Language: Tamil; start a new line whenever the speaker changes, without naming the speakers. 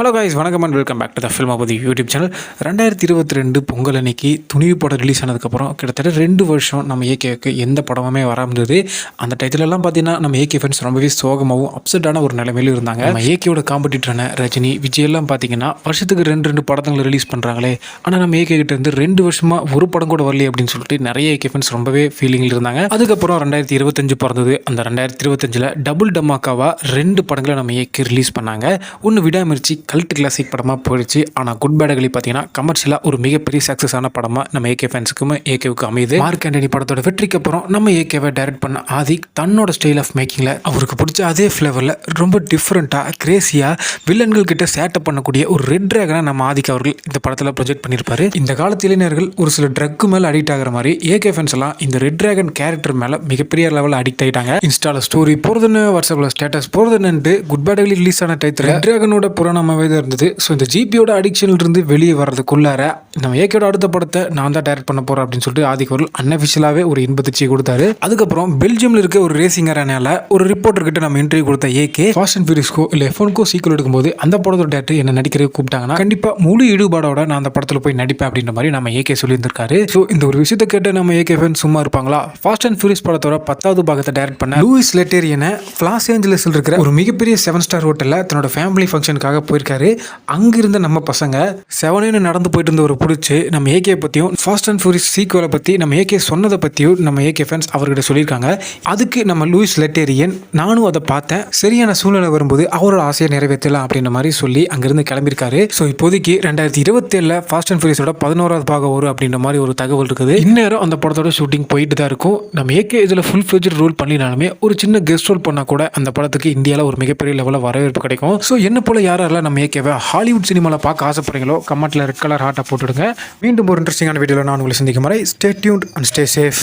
ஹலோ கைஸ், வணக்கம் and welcome back to the Filmapathi YouTube channel. 2022 Pongal அன்னைக்கு துணிவு படம் ரிலீஸ் ஆனதுக்கப்புறம் கிட்டத்தட்ட 2 வருஷம் நம்ம ஏகேவுக்கு எந்த படமுமே வராமல். அந்த டைத்திலெல்லாம் பார்த்தீங்கன்னா நம்ம ஏகே ஃபேன்ஸ் ரொம்பவே சோகமாகவும் அப்செட்டான ஒரு நிலைமையிலும் இருந்தாங்க. நம்ம ஏகேயோட காம்படிட்டரான ரஜினி, விஜய் எல்லாம் பார்த்தீங்கன்னா வருஷத்துக்கு 2 படங்களை ரிலீஸ் பண்ணுறாங்களே, ஆனால் நம்ம ஏகே கிட்ட இருந்து 2 வருஷமாக ஒரு படம் கூட வரலையே அப்படின்னு சொல்லிட்டு நிறைய ஏகே ஃபேன்ஸ் ரொம்பவே ஃபீலிங்கில் இருந்தாங்க. அதுக்கப்புறம் 2025 பிறந்தது. அந்த 2025 டபுள் டமாக்காவா 2 படங்களை நம்ம ஏகே ரிலீஸ் பண்ணாங்க. ஒன்று விடாமிர்ச்சி கல்ட் கிளாசிக் படமாக போயிடுச்சு. ஆனால் குட் பேட் அக்லி பார்த்தீங்கன்னா கமர்ஷியலாக ஒரு மிகப்பெரிய சக்ஸஸான படமாக நம்ம ஏகே ஃபேன்ஸுக்கும் ஏகேவுக்கு அமையுது. மார்க் ஆண்டனி படத்தோட வெற்றிக்கு அப்புறம் நம்ம ஏகேவை டைரக்ட் பண்ண ஆதிக் தன்னோட ஸ்டைல் ஆஃப் மேக்கிங்கில் அவருக்கு பிடிச்ச அதே ஃப்ளேவரில் ரொம்ப டிஃப்ரெண்ட்டாக கிரேசியாக வில்லன்கள் கிட்ட சேட்டை பண்ணக்கூடிய ஒரு ரெட் டிராகனை நம்ம ஆதிக் அவர்கள் இந்த படத்தில் ப்ரொஜெக்ட் பண்ணியிருப்பாரு. இந்த காலத்து இளைஞர்கள் ஒரு சில ட்ரக்கு மேலே அடிக்ட் ஆகிற மாதிரி ஏகே ஃபேன்ஸ் எல்லாம் இந்த ரெட் டிராகன் கேரக்டர் மேலே மிகப்பெரிய லெவலில் அடிக்ட் ஆகிட்டாங்க. இன்ஸ்டால ஸ்டோரி போகிறதுன்னு, வாட்ஸ்அப்பில் ஸ்டேட்டஸ் போகிறதுன்னு குட் பேட் அக்லி ரிலீஸ் ஆன டைத்தில் ரெட் டிராகனோட புராணமாகவே தான் இருந்தது. ஸோ இந்த ஜிபியோட அடிக்ஷன்லேருந்து வெளியே வர்றதுக்குள்ளார நம்ம ஏகேயோட அடுத்த படத்தை நான் தான் டைரக்ட் பண்ண போகிறேன் அப்படின்னு சொல்லிட்டு ஆதிக் அவர்கள் அன்அஃபிஷியலாகவே ஒரு இன்பதிர்ச்சியை கொடுத்தாரு. அதுக்கப்புறம் பெல்ஜியமில் இருக்க ஒரு ரேசிங் அரேனால ஒரு ரிப்போர்ட்டர் கிட்ட நம்ம இன்டர்வியூ கொடுத்த ஏகே ஃபாஸ்ட் அண்ட் ஃபியூரியஸ்க்கோ இல்லை F1க்கோ சீக்கிரம் எடுக்கும்போது அந்த படத்தோட டேரக்டர் என்ன நடிக்கிறதுக்கு கூப்பிட்டாங்கன்னா கண்டிப்பாக முழு ஈடுபாடோட நான் அந்த படத்தில் போய் நடிப்பேன் அப்படின்ற மாதிரி நம்ம ஏகே சொல்லியிருந்திருக்காரு. ஸோ இந்த ஒரு விஷயத்தை கேட்டு நம்ம ஏகே ஃபேன் சும்மா இருப்பாங்களா? ஃபாஸ்ட் அண்ட் ஃபியூரியஸ் படத்தோட 10வது பாகத்தை டைரக்ட் பண்ண லூயிஸ் லெட்டேரியனை லாஸ் ஏஞ்சலஸில் இருக்கிற ஒரு மிகப்பெரிய 7 ஸ்டார் ஹோட்டலில் தன்னோட ஃபேமிலி ஃபங்க்ஷனுக்காக போயிருக்காரு. அங்கிருந்த நம்ம பசங்க 7 நடந்து போயிட்டு இருந்த ஒரு பிடிச்சி நம்ம ஏகே பற்றியும் ஃபாஸ்ட் அண்ட் ஃபியூரியஸ் சீக்வலை பற்றி நம்ம ஏகே சொன்னதை பற்றியும் நம்ம ஏகே ஃபேன்ஸ் அவர்கிட்ட சொல்லியிருக்காங்க. அதுக்கு நம்ம லூயிஸ் லெட்டேரியன் நானும் அதை பார்த்தேன், சரியான சூழ்நிலை வரும்போது அவரோட ஆசையை நிறைவேற்றலாம் அப்படின்ற மாதிரி சொல்லி அங்கிருந்து கிளம்பியிருக்காரு. ஸோ இப்போதைக்கு 2027 ஃபாஸ்ட் அண்ட் ஃபியூரியஸோட 11வது பாகம் வரும் அப்படின்ற மாதிரி ஒரு தகவல் இருக்குது. இந்நேரம் அந்த படத்தோட ஷூட்டிங் போயிட்டு தான் இருக்கும். நம்ம ஏகே இதில் ஃபுல் ஃபிளெட்ஜ் ரோல் பண்ணினாலுமே ஒரு சின்ன கெஸ்ட் ரோல் பண்ணால் கூட அந்த படத்துக்கு இந்தியாவில் ஒரு மிகப்பெரிய லெவலில் வரவேற்பு கிடைக்கும். ஸோ என்ன போல யாரெல்லாம் நம்ம ஏகேவை ஹாலிவுட் சினிமாவில் பார்க்க ஆசைப்படுறீங்களோ கமெண்ட்டில் ரெட் கலர் ஹார்ட்டை போட்டுடுங்க. மீண்டும் ஒரு இன்ட்ரெஸ்டிங்கான வீடியோவில் நான் உங்களை சந்திக்கும் வரை stay tuned and stay safe.